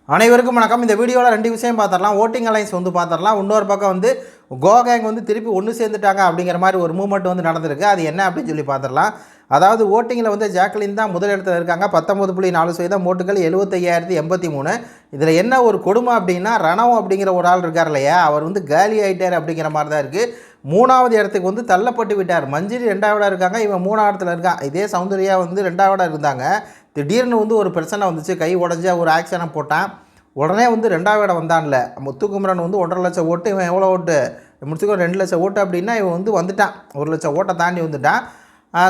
அனைவருக்கும் வணக்கம். இந்த வீடியோவில் 2 விஷயம் பார்த்துடலாம். ஓட்டிங் அலைன்ஸ் வந்து பார்த்துடலாம். இன்னொரு பக்கம் வந்து கோ கேங் வந்து திருப்பி ஒன்று சேர்ந்துட்டாங்க அப்படிங்கிற மாதிரி ஒரு மூவ்மெண்ட் வந்து நடந்திருக்கு. அது என்ன அப்படின்னு சொல்லி பார்த்துடலாம். அதாவது ஓட்டிங்கில் வந்து ஜாக்லின் தான் முதல் இடத்துல இருக்காங்க. 19.4% ஓட்டுகள் 75,083. இதில் என்ன ஒரு கொடுமை அப்படின்னா, ரணவ் அப்படிங்கிற ஒரு ஆள் இருக்கார் இல்லையா, அவர் வந்து காலி ஆகிட்டார் அப்படிங்கிற மாதிரி தான் இருக்குது. 3வது இடத்துக்கு வந்து தள்ளப்பட்டு விட்டார். மஞ்சரி 2வது இருக்காங்க, இவன் 3வது இடத்துல இருக்கான். இதே சௌந்தர்யா வந்து 2வது இருந்தாங்க. திடீர்னு வந்து ஒரு பிரச்சனை வந்துச்சு, கை உடஞ்சி ஒரு ஆக்ஷனை போட்டான். உடனே வந்து 2வது இடம் வந்தான்ல முத்துக்குமரன் வந்து 1.5 லட்சம் ஓட்டு, இவன் எவ்வளோ ஓட்டு முடிச்சுக்கோ 2 லட்சம் ஓட்டு அப்படின்னா இவன் வந்து வந்துட்டான், 1 லட்சம் ஓட்டை தாண்டி வந்துட்டான்.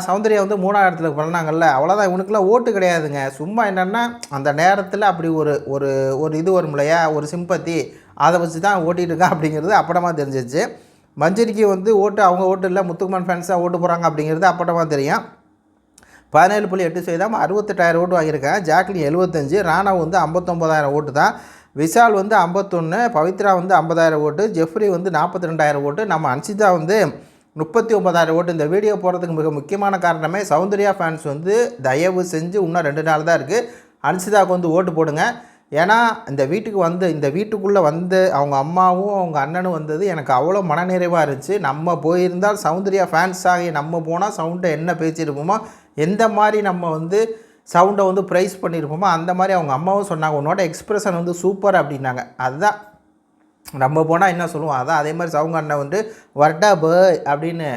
சௌந்தர்யா வந்து 3வது இடத்துல பண்ணாங்கல்ல, அவ்வளோதான். இவனுக்குலாம் ஓட்டு கிடையாதுங்க. சும்மா என்னென்னா அந்த நேரத்தில் அப்படி ஒரு ஒரு ஒரு இது வரும் இல்லையா, ஒரு சிம்பத்தி, அதை வச்சு தான் ஓட்டிகிட்டு இருக்கான் அப்படிங்கிறது அப்படமா தெரிஞ்சிச்சு. மஞ்சரிக்கு வந்து ஓட்டு அவங்க ஓட்டு இல்லை, முத்துக்குமரன் ஃபேன்ஸாக ஓட்டு போகிறாங்க அப்படிங்கிறது அப்படமா தெரியும். 17.8% 68,000 ஓட்டு வாங்கியிருக்காங்க. ஜாக்லின் 75, ராணா வந்து 59,000 ஓட்டு தான். விஷால் வந்து 51, பவித்ரா வந்து 50,000 ஓட்டு, ஜெஃப்ரி வந்து 42,000 ஓட்டு, நம்ம அன்சிதா வந்து 39,000 ஓட்டு. இந்த வீடியோ போடுறதுக்கு மிக முக்கியமான காரணமே சௌந்தர்யா ஃபேன்ஸ் வந்து தயவு செஞ்சு இன்னும் 2 நாள் தான் இருக்குது, அன்சிதாவுக்கு வந்து ஓட்டு போடுங்க. ஏன்னா இந்த வீட்டுக்கு வந்து இந்த வீட்டுக்குள்ளே வந்து அவங்க அம்மாவும் அவங்க அண்ணனும் வந்தது எனக்கு அவ்வளோ மனநிறைவாக இருந்துச்சு. நம்ம போயிருந்தால் சௌந்தர்யா ஃபேன்ஸ் ஆகிய நம்ம போனால் சவுண்டை என்ன பேசியிருப்போமோ, எந்த மாதிரி நம்ம வந்து சவுண்டை வந்து ப்ரைஸ் பண்ணியிருப்போமோ அந்த மாதிரி அவங்க அம்மாவும் சொன்னாங்க, உன்னோட எக்ஸ்ப்ரெஷன் வந்து சூப்பர் அப்படின்னாங்க. அதுதான் நம்ம போனால் என்ன சொல்லுவோம், அதான் அதே மாதிரி சவுங்க அண்ணன் வந்து வர்டா பாய் அப்படின்னு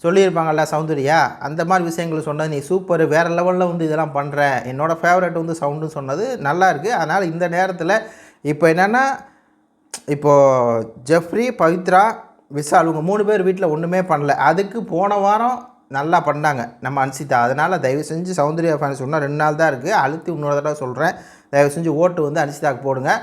சொல்லியிருப்பாங்கள்ல சௌந்தர்யா, அந்த மாதிரி விஷயங்கள் சொன்னது நீ சூப்பர், வேறு லெவலில் வந்து இதெல்லாம் பண்ணுற, என்னோடய ஃபேவரட் வந்து சவுண்டுன்னு சொன்னது நல்லா இருக்குது. அதனால் இந்த நேரத்தில் இப்போ என்னென்னா, இப்போது ஜெஃப்ரி, பவித்ரா, விஷால் இவங்க 3 பேர் வீட்டில் ஒன்றுமே பண்ணல. அதுக்கு போன வாரம் நல்லா பண்ணாங்க நம்ம அன்சிதா. அதனால் தயவு செஞ்சு சௌந்தர்யா ஃபேன்ஸ் இன்னும் 2 நாள் தான் இருக்குது, அழுத்தி இன்னொரு தடவை சொல்கிறேன், தயவு செஞ்சு ஓட்டு வந்து அன்சிதாவுக்கு போடுங்க.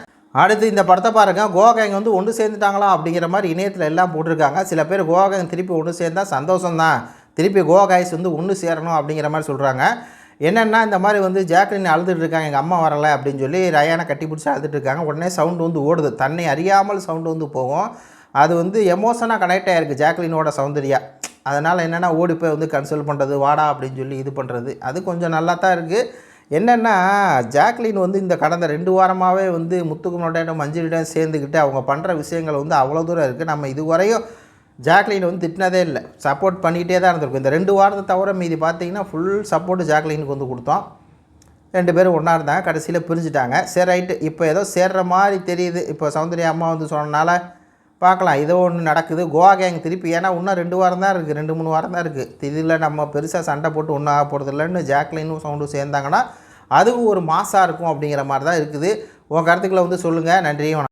அடுத்து இந்த படத்தை பாருங்கள். கோ கேங் வந்து ஒன்று சேர்ந்துட்டாங்களா அப்படிங்கிற மாதிரி இணையத்தில் எல்லாம் போட்டிருக்காங்க. சில பேர் கோ கேங் திருப்பி ஒன்று சேர்ந்தால் சந்தோஷம்தான், திருப்பி கோ கைஸ் வந்து ஒன்று சேரணும் அப்படிங்கிற மாதிரி சொல்கிறாங்க. என்னென்னா இந்த மாதிரி வந்து ஜாக்லின் அழுதுட்டு இருக்காங்க, எங்கள் அம்மா வரலை அப்படின்னு சொல்லி ரயானை கட்டி பிடிச்சி அழுதுட்டு இருக்காங்க. உடனே சவுண்டு வந்து ஓடுது, தன்னை அறியாமல் சவுண்டு வந்து போகும். அது வந்து எமோஷனாக கனெக்ட் ஆகிருக்கு ஜாக்லினோட சௌந்தர்யா. அதனால் என்னென்னா ஓடி போய் வந்து கன்சல்ட் பண்ணுறது, வாடா அப்படின்னு சொல்லி இது பண்ணுறது, அது கொஞ்சம் நல்லா தான் இருக்குது. என்னென்னா ஜாக்லின் வந்து இந்த கடந்த 2 வாரமாகவே வந்து முத்துக்குமரன் மஞ்சளிடம் சேர்ந்துக்கிட்டு அவங்க பண்ணுற விஷயங்கள் வந்து அவ்வளோ தூரம் இருக்குது. நம்ம இதுவரையும் ஜாக்லின் வந்து திட்டினதே இல்லை, சப்போர்ட் பண்ணிகிட்டே தான் இருந்திருக்கும். இந்த 2 வாரத்தை தவிர மீதி பார்த்திங்கன்னா ஃபுல் சப்போர்ட்டு ஜாக்லினுக்கு வந்து கொடுத்தோம். 2 பேரும் ஒன்றா இருந்தாங்க, கடைசியில் பிரிஞ்சுட்டாங்க. சரி ரைட்டு, இப்போ ஏதோ சேர்ற மாதிரி தெரியுது. இப்போ சௌந்தர்யா அம்மா வந்து சொன்னனால பார்க்கலாம், ஏதோ ஒன்று நடக்குது. கோவா கேங் திருப்பி, ஏன்னா இன்னும் 2 வாரம் தான் இருக்குது, 2-3 வாரம் தான் இருக்குது. இதில் நம்ம பெருசாக சண்டை போட்டு ஒன்றும் ஆக போகிறது இல்லைன்னு ஜாக்லினும் சவுண்டும் சேர்ந்தாங்கன்னா அதுவும் ஒரு மாசாக இருக்கும் அப்படிங்கிற மாதிரி தான் இருக்குது. உங்கள் கருத்துக்களை வந்து சொல்லுங்கள். நன்றி, வணக்கம்.